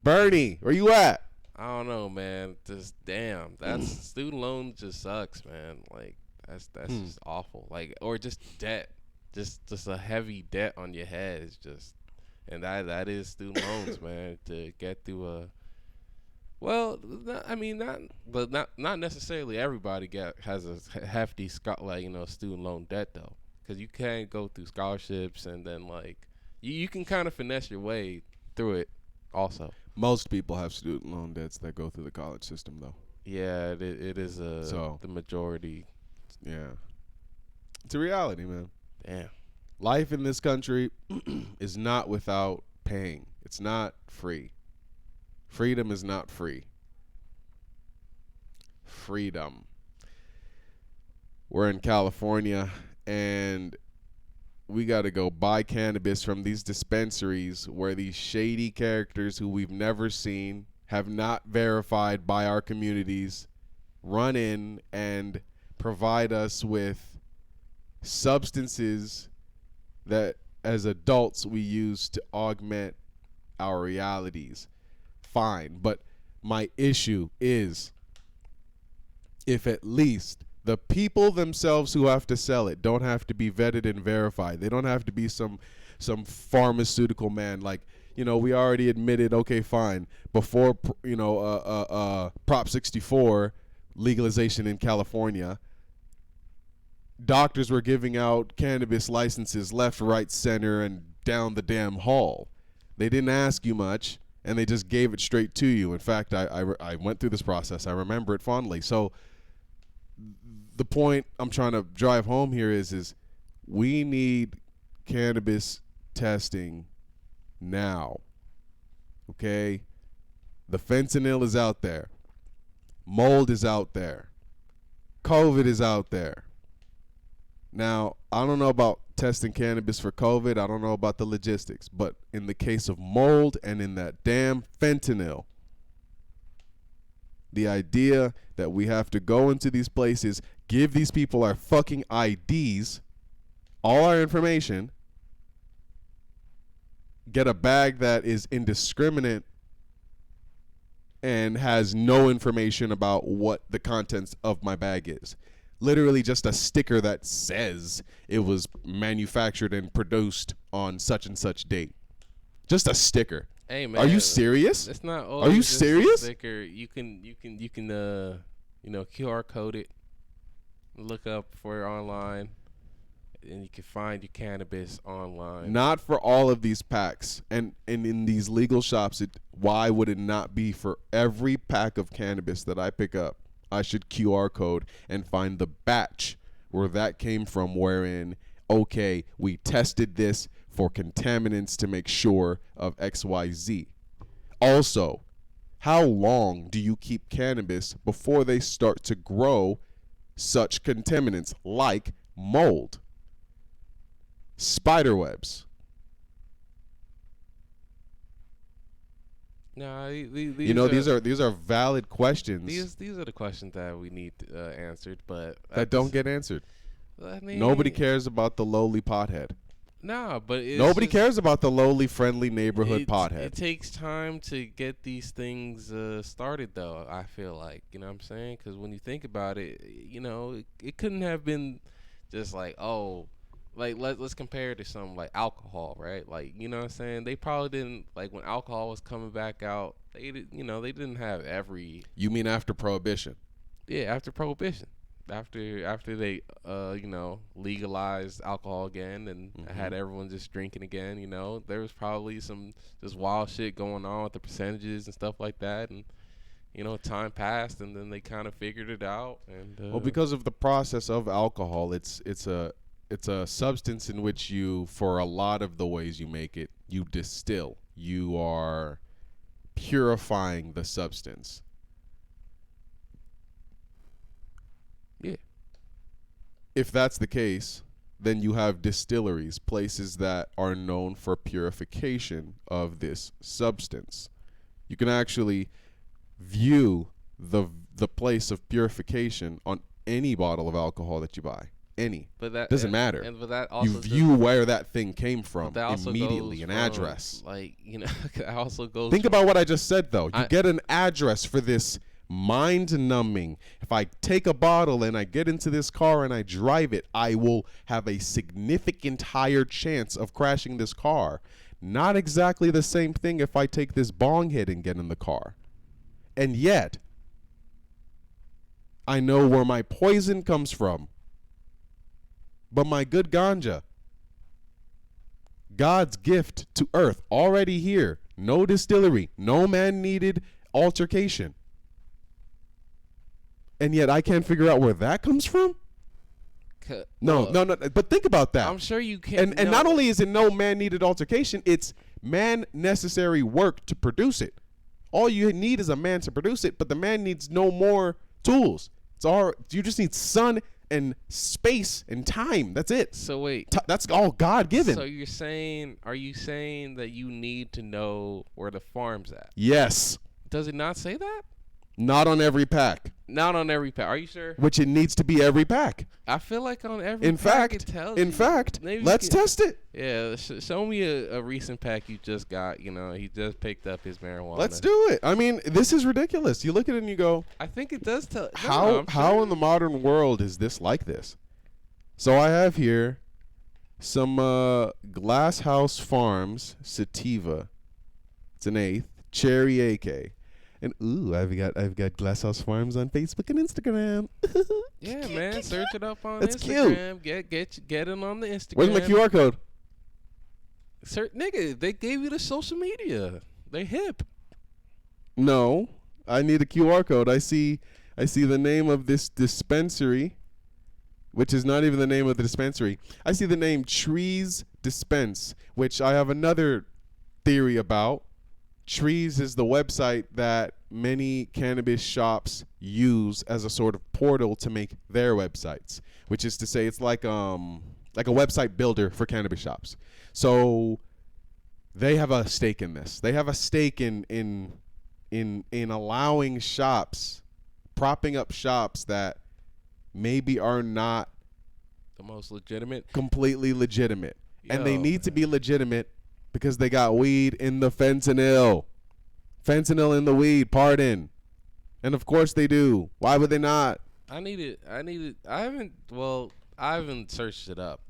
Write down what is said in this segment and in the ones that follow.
Bernie, where you at? I don't know, man. Just damn, that's student loan just sucks, man. Like that's Hmm. just awful. Like or just debt, just a heavy debt on your head is just, and that is student loans, man. To get through a I mean not, but not necessarily everybody has a hefty student loan debt though, because you can't go through scholarships and then like you can kind of finesse your way through it also. Most people have student loan debts that go through the college system, though. Yeah, it is So, the majority. yeah. It's a reality, man. Damn. Life in this country is not without paying. It's not free. Freedom is not free. Freedom. We're in California, and we got to go buy cannabis from these dispensaries where these shady characters who we've never seen, have not verified by our communities, run in and provide us with substances that as adults we use to augment our realities. Fine, but my issue is if at least the people themselves who have to sell it don't have to be vetted and verified. They don't have to be some pharmaceutical man. Like, we already admitted, okay, fine, before Prop 64 legalization in California, doctors were giving out cannabis licenses left, right, center, and down the damn hall. They didn't ask you much, and they just gave it straight to you. In fact, I went through this process. I remember it fondly. So the point I'm trying to drive home here is we need cannabis testing now. Okay? The fentanyl is out there. Mold is out there. COVID is out there. Now, I don't know about testing cannabis for COVID. I don't know about the logistics. But in the case of mold and in that damn fentanyl, the idea that we have to go into these places, give these people our fucking IDs, all our information, get a bag that is indiscriminate and has no information about what the contents of my bag is. Literally just a sticker that says it was manufactured and produced on such and such date. Just a sticker. Hey man, are you serious? It's not Are you always just a serious? sticker. You can QR code it, look up for it online, and you can find your cannabis online. Not for all of these packs. And in these legal shops, why would it not be for every pack of cannabis that I pick up? I should QR code and find the batch where that came from, wherein, okay, we tested this for contaminants to make sure of XYZ. Also, how long do you keep cannabis before they start to grow such contaminants like mold, spiderwebs? No, These are valid questions these are the questions that we need answered, but that don't get answered. I mean, Nobody cares about the lowly pothead. Nah, but Nobody cares about the lowly, friendly neighborhood pothead. It takes time to get these things started, though. I feel like, you know what I'm saying? Because when you think about it, it couldn't have been just like, oh, like let's compare it to something like alcohol, right? Like, you know what I'm saying? They probably didn't, like, when alcohol was coming back out, they didn't have every. You mean after Prohibition? Yeah, after Prohibition. After they legalized alcohol again and had everyone just drinking again, there was probably some just wild shit going on with the percentages and stuff like that, and time passed and then they kind of figured it out. And Well, because of the process of alcohol, it's a substance in which you, for a lot of the ways you make it, you distill. You are purifying the substance. yeah, If that's the case, then you have distilleries, places that are known for purification of this substance. You can actually view the place of purification on any bottle of alcohol that you buy. any. But that Doesn't matter. And but that You also view where that thing came from that also immediately, goes an from, address. Like, that also goes. Think about what I just said, though. You I- get an address for this mind-numbing. If I take a bottle and I get into this car and I drive it, I will have a significant higher chance of crashing this car. Not exactly the same thing if I take this bong hit and get in the car. And yet, I know where my poison comes from. But my good ganja, God's gift to earth, already here. No distillery, no man-needed altercation. And yet I can't figure out where that comes from? No. But think about that. I'm sure you can. And not only is it no man-needed altercation, it's man-necessary work to produce it. All you need is a man to produce it, but the man needs no more tools. You just need sun and space and time. That's it. So wait. That's all God given. So are you saying that you need to know where the farm's at? Yes. Does it not say that? Not on every pack. Not on every pack. Are you sure? Which it needs to be every pack. I feel like on every pack it tells you. In fact, let's test it. Yeah, show me a recent pack you just got. He just picked up his marijuana. Let's do it. I mean, this is ridiculous. You look at it and you go, I think it does tell. how in the modern world is this like this? So I have here some Glass House Farms sativa. It's an eighth cherry AK. And I've got Glass House Farms on Facebook and Instagram. Yeah, man, search it up on That's Instagram. Cute. Get it on the Instagram. Where's my QR code? Nigga, they gave you the social media. They hip. No, I need a QR code. I see the name of this dispensary, which is not even the name of the dispensary. I see the name Trees Dispense, which I have another theory about. Trees is the website that many cannabis shops use as a sort of portal to make their websites, which is to say it's like a website builder for cannabis shops. So they have a stake in this. They have a stake in allowing shops, propping up shops that maybe are not the most legitimate, completely legitimate. And they need to be legitimate because they got weed in the fentanyl. Fentanyl in the weed, pardon. And of course they do. Why would they not? I haven't searched it up.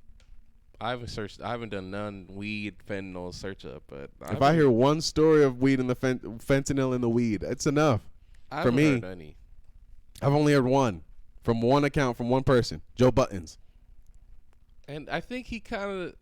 I haven't done none weed fentanyl search up, but if I hear one story of weed in the fentanyl in the weed, it's enough for me. Heard any. I've only heard one from one account from one person, Joe Buttons. And I think he kind of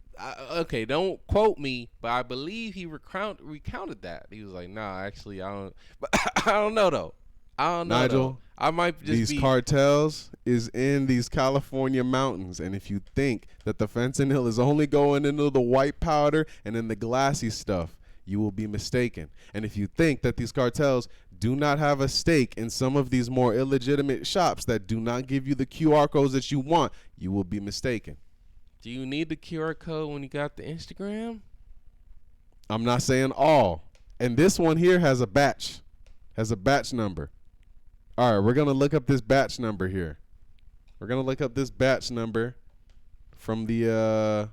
okay, don't quote me, but I believe he recounted that. He was like, "Nah, actually, I don't." But I don't know though. I don't know. Nigel, though. I might just these cartels is in these California mountains, and if you think that the fentanyl is only going into the white powder and in the glassy stuff, you will be mistaken. And if you think that these cartels do not have a stake in some of these more illegitimate shops that do not give you the QR codes that you want, you will be mistaken. Do you need the QR code when you got the Instagram? I'm not saying all. And this one here has a batch number. All right, we're going to look up this batch number here. We're going to look up this batch number from the,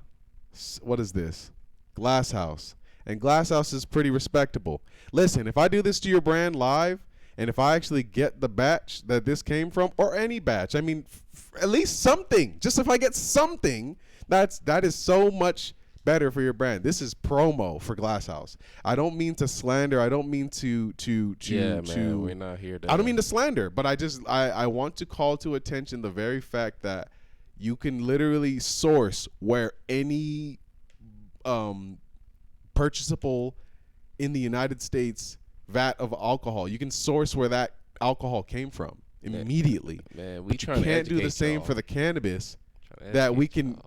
what is this? Glass House. And Glass House is pretty respectable. Listen, if I do this to your brand live, and if I actually get the batch that this came from, or any batch, I mean, at least something. Just if I get something, that is so much better for your brand. This is promo for Glass House. I don't mean to slander. I don't mean to man, we're not here to. I don't mean to slander, but I want to call to attention the very fact that you can literally source where any purchasable in the United States vat of alcohol. You can source where that alcohol came from immediately. Man, but you can't do the same for the cannabis that we can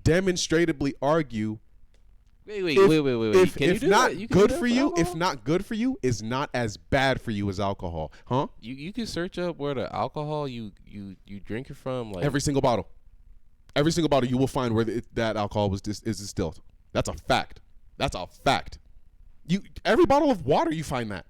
demonstratively argue. Wait. Can if not good for you, if not good for you, is not as bad for you as alcohol, huh? You can search up where the alcohol you drink it from, like every single bottle you will find where that alcohol is distilled. That's a fact. Every bottle of water you find that.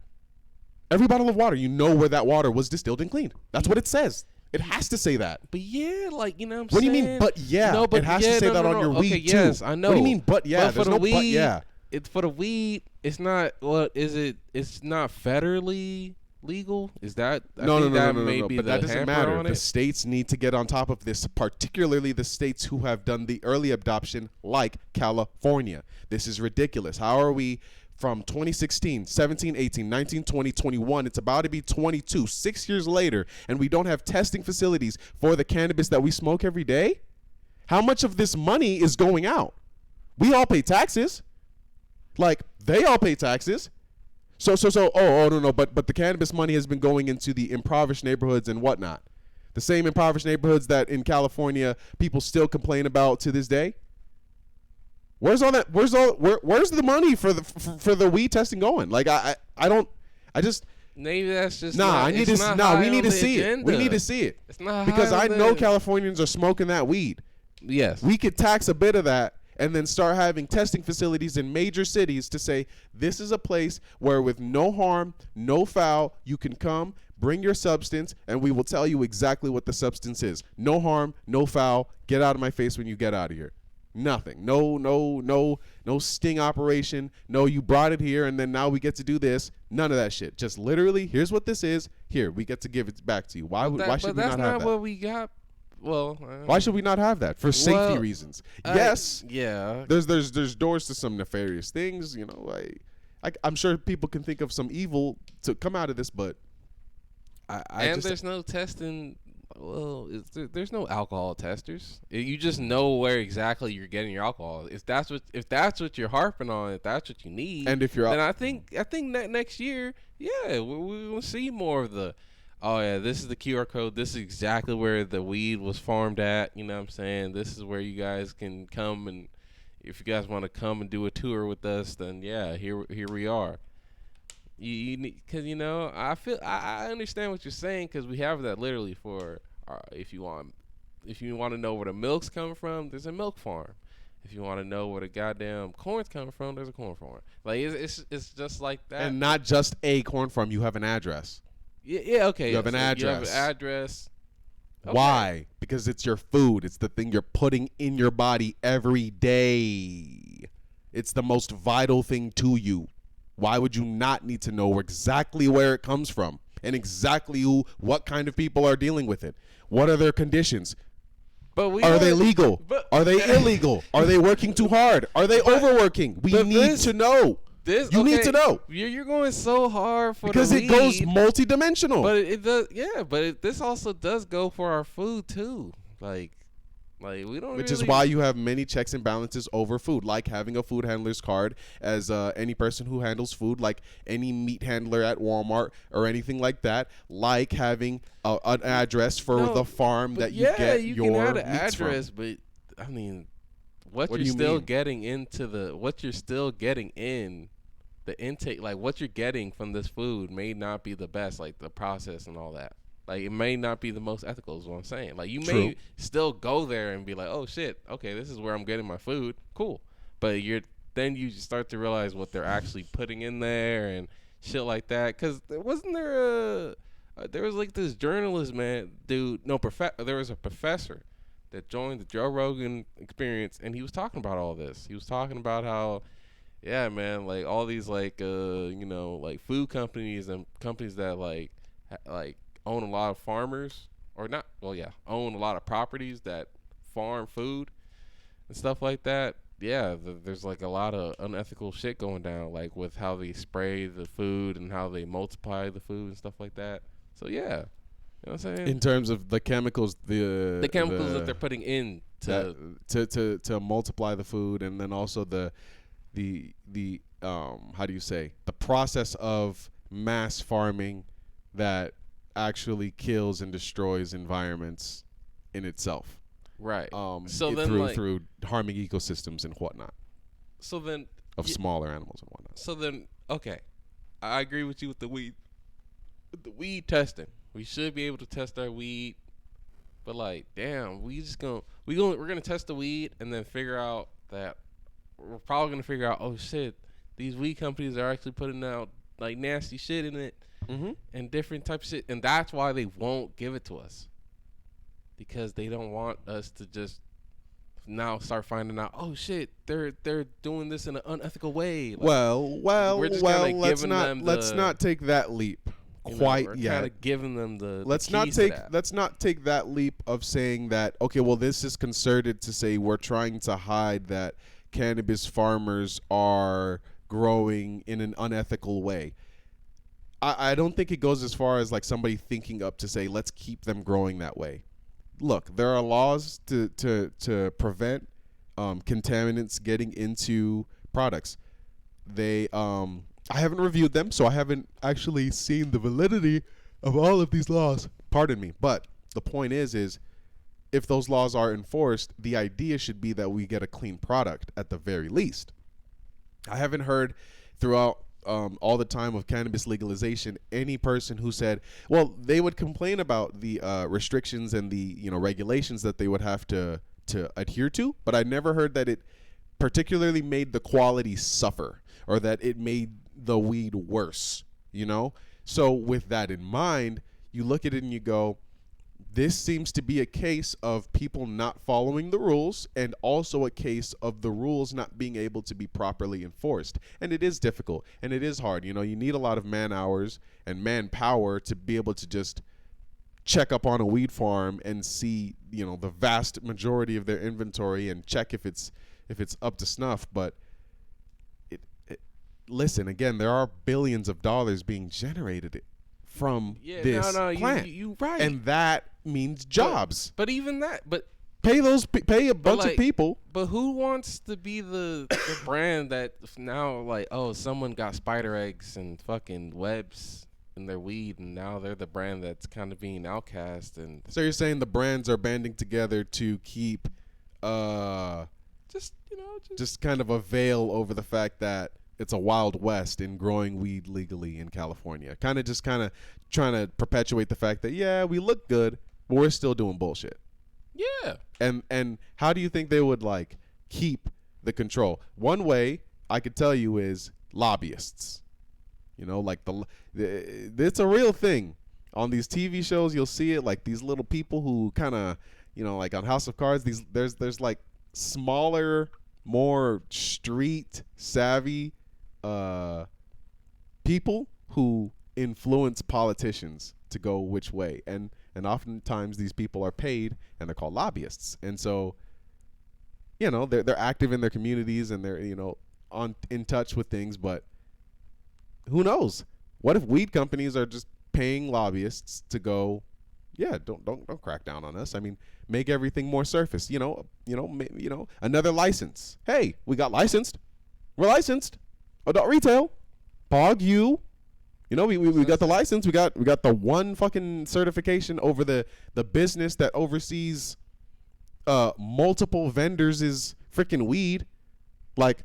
Every bottle of water, you know where that water was distilled and cleaned. That's what it says. It has to say that. But yeah, like, you know what I'm What saying? do you mean, but yeah? No, but it has yeah, to say no, that no, on no. your Okay, weed, yes, too. I know. What do you mean, but yeah? But for There's the no weed, but yeah. It's for the weed. It's not. What is it? It's not federally legal. Is that? No, I no, think no, that no, no, may no. be But the that doesn't hamper matter. on The it. states need to get on top of this, particularly the states who have done the early adoption, like California. This is ridiculous. How are we from 2016, 17, 18, 19, 20, 21? It's about to be 22, 6 years later, and we don't have testing facilities for the cannabis that we smoke every day? How much of this money is going out? We all pay taxes. Like, they all pay taxes. No, but the cannabis money has been going into the impoverished neighborhoods and whatnot. The same impoverished neighborhoods that in California people still complain about to this day. Where's all that? Where's the money for the weed testing going? Like, I just Maybe that's just we need to see it. We need to see it. It's not because high I on know the- Californians are smoking that weed. Yes. We could tax a bit of that and then start having testing facilities in major cities to say this is a place where with no harm, no foul, you can come, bring your substance, and we will tell you exactly what the substance is. No harm, no foul. Get out of my face when you get out of here. Nothing. No sting operation. No, you brought it here and then now we get to do this. None of that shit. Just literally, here's what this is. Here, we get to give it back to you. Why should we not have that? But that's not what we got. Well, why should we not have that? For safety reasons. Yes. Yeah. There's doors to some nefarious things. You know, I'm sure people can think of some evil to come out of this, but there's no testing. Well, there's no alcohol testers. You just know where exactly you're getting your alcohol. If that's what you're harping on, if that's what you need, and if you're, then I think next year, yeah, we will see more of the. Oh yeah, this is the QR code. This is exactly where the weed was farmed at. You know what I'm saying? This is where you guys can come, and if you guys want to come and do a tour with us, then yeah, here we are. You need, cause I understand what you're saying, cause we have that literally for if you want to know where the milk's coming from, there's a milk farm. If you want to know where the goddamn corn's coming from, there's a corn farm. Like it's just like that. And not just a corn farm. You have an address. Yeah, okay. You have an address. You have an address. Okay. Why? Because it's your food. It's the thing you're putting in your body every day. It's the most vital thing to you. Why would you not need to know exactly where it comes from and exactly what kind of people are dealing with it? What are their conditions? Are they legal? Are they illegal? Are they working too hard? Are they overworking? We need to know. You need to know. You're going so hard for because the it goes weed, multidimensional. But it does, yeah. But this also does go for our food too. Like we don't. Which is why you have many checks and balances over food, like having a food handler's card, as any person who handles food, like any meat handler at Walmart or anything like that, like having an address for the farm that you get you your can have meats an address, from. but I mean, what do you're you still mean? getting what you're still getting in the intake, like what you're getting from this food may not be the best, like the process and all that. Like it may not be the most ethical is what I'm saying. Like you may still go there and be like, oh shit, okay, this is where I'm getting my food. Cool. But then you start to realize what they're actually putting in there and shit like that. Cause there was like this journalist, man, dude. No, there was a professor that joined the Joe Rogan Experience, and he was talking about all this. He was talking about how, yeah, man, like all these like like food companies and companies that like own a lot of farmers or not. Well, yeah, own a lot of properties that farm food and stuff like that. Yeah, there's like a lot of unethical shit going down, like with how they spray the food and how they multiply the food and stuff like that. So yeah, you know what I'm saying? In terms of the chemicals, the chemicals that they're putting in to multiply the food, and then also the how do you say, the process of mass farming that actually kills and destroys environments in itself. Right. So then through harming ecosystems and whatnot. So then of smaller animals and whatnot. So then, okay, I agree with you with the weed. With the weed testing, we should be able to test our weed, but like, damn, we're gonna test the weed and then figure out that we're probably gonna figure out, oh shit, these weed companies are actually putting out like nasty shit in it. Mm-hmm. And different types of shit, and that's why they won't give it to us. because they don't want us to just now start finding out, oh shit, they're doing this in an unethical way. Like, we're just kind of let's giving not them let's the, not take that leap you know, quite we're yet. kind of giving them the Let's keys not to take that. let's not take that leap of saying that, okay, well, this is concerted to say we're trying to hide that cannabis farmers are growing in an unethical way. I don't think it goes as far as like somebody thinking up to say let's keep them growing that way. Look, there are laws to prevent contaminants getting into products. They I haven't reviewed them, so I haven't actually seen the validity of all of these laws. Pardon me, but the point is if those laws are enforced, the idea should be that we get a clean product at the very least. I haven't heard throughout all the time of cannabis legalization any person who said, well, they would complain about the restrictions and the regulations that they would have to adhere to, but I never heard that it particularly made the quality suffer or that it made the weed worse. So with that in mind, you look at it and you go, this seems to be a case of people not following the rules and also a case of the rules not being able to be properly enforced. And it is difficult and it is hard. You need a lot of man hours and manpower to be able to just check up on a weed farm and see, the vast majority of their inventory and check if it's up to snuff. But listen, again, there are billions of dollars being generated from this plant. You right, and that means jobs. But even that, pay a bunch of people. But who wants to be the brand that now, like, oh, someone got spider eggs and fucking webs in their weed, and now they're the brand that's kind of being outcast? And so you're saying the brands are banding together to keep just kind of a veil over the fact that it's a wild west in growing weed legally in California. Kind of trying to perpetuate the fact that, yeah, we look good, but we're still doing bullshit. Yeah. And how do you think they would like keep the control? One way I could tell you is lobbyists. Like it's a real thing. On these TV shows, you'll see it, like these little people who kind of, like on House of Cards, there's like smaller, more street savvy people who influence politicians to go which way, and oftentimes these people are paid and they're called lobbyists, and so they're active in their communities and they're in touch with things. But who knows, what if weed companies are just paying lobbyists to go, yeah, don't crack down on us. I mean, make everything more surface. Another license. Hey, we got licensed. We're licensed. Adult retail. Pog you. We got the license. We got the one fucking certification over the business that oversees multiple vendors is freaking weed. Like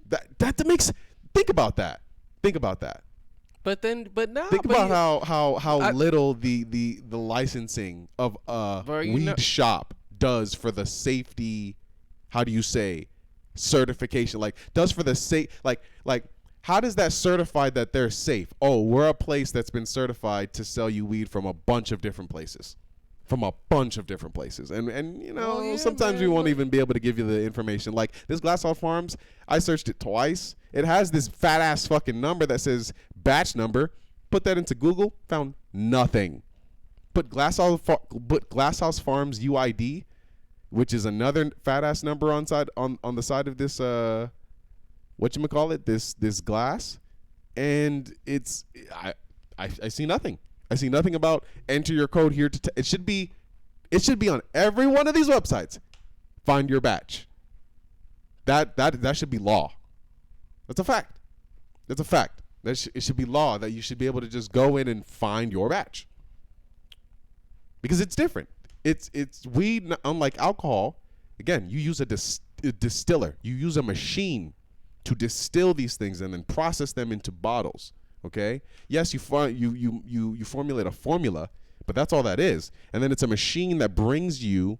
that makes, think about that. But now think about how little the licensing of a weed shop does for the safety. How do you say certification? Like does for the safe. Like how does that certify that they're safe? Oh, we're a place that's been certified to sell you weed from a bunch of different places. And sometimes we won't even be able to give you the information. Like this Glasshouse Farms, I searched it twice. It has this fat ass fucking number that says batch number. Put that into Google, found nothing. Put Glasshouse Farms UID, which is another fat ass number on the side of this this glass, and it's I see nothing. I see nothing about enter your code here to it should be on every one of these websites. Find your batch. That should be law. That's a fact. It should be law that you should be able to just go in and find your batch. Because it's different. It's weed, unlike alcohol. Again, you use a distiller. You use a machine to distill these things and then process them into bottles. Okay? Yes, you formulate a formula, but that's all that is. And then it's a machine that brings you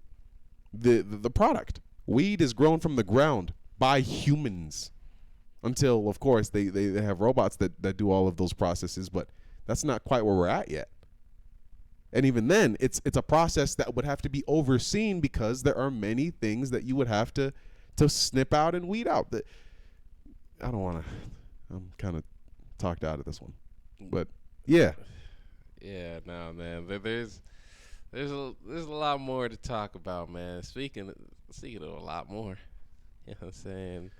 the product. Weed is grown from the ground by humans. Until, of course, they have robots that do all of those processes, but that's not quite where we're at yet. And even then, it's a process that would have to be overseen because there are many things that you would have to snip out and weed out. That I don't want to. I'm kind of talked out of this one, but yeah, Yeah, no, man. There's a lot more to talk about, man. Speaking of a lot more, you know what I'm saying?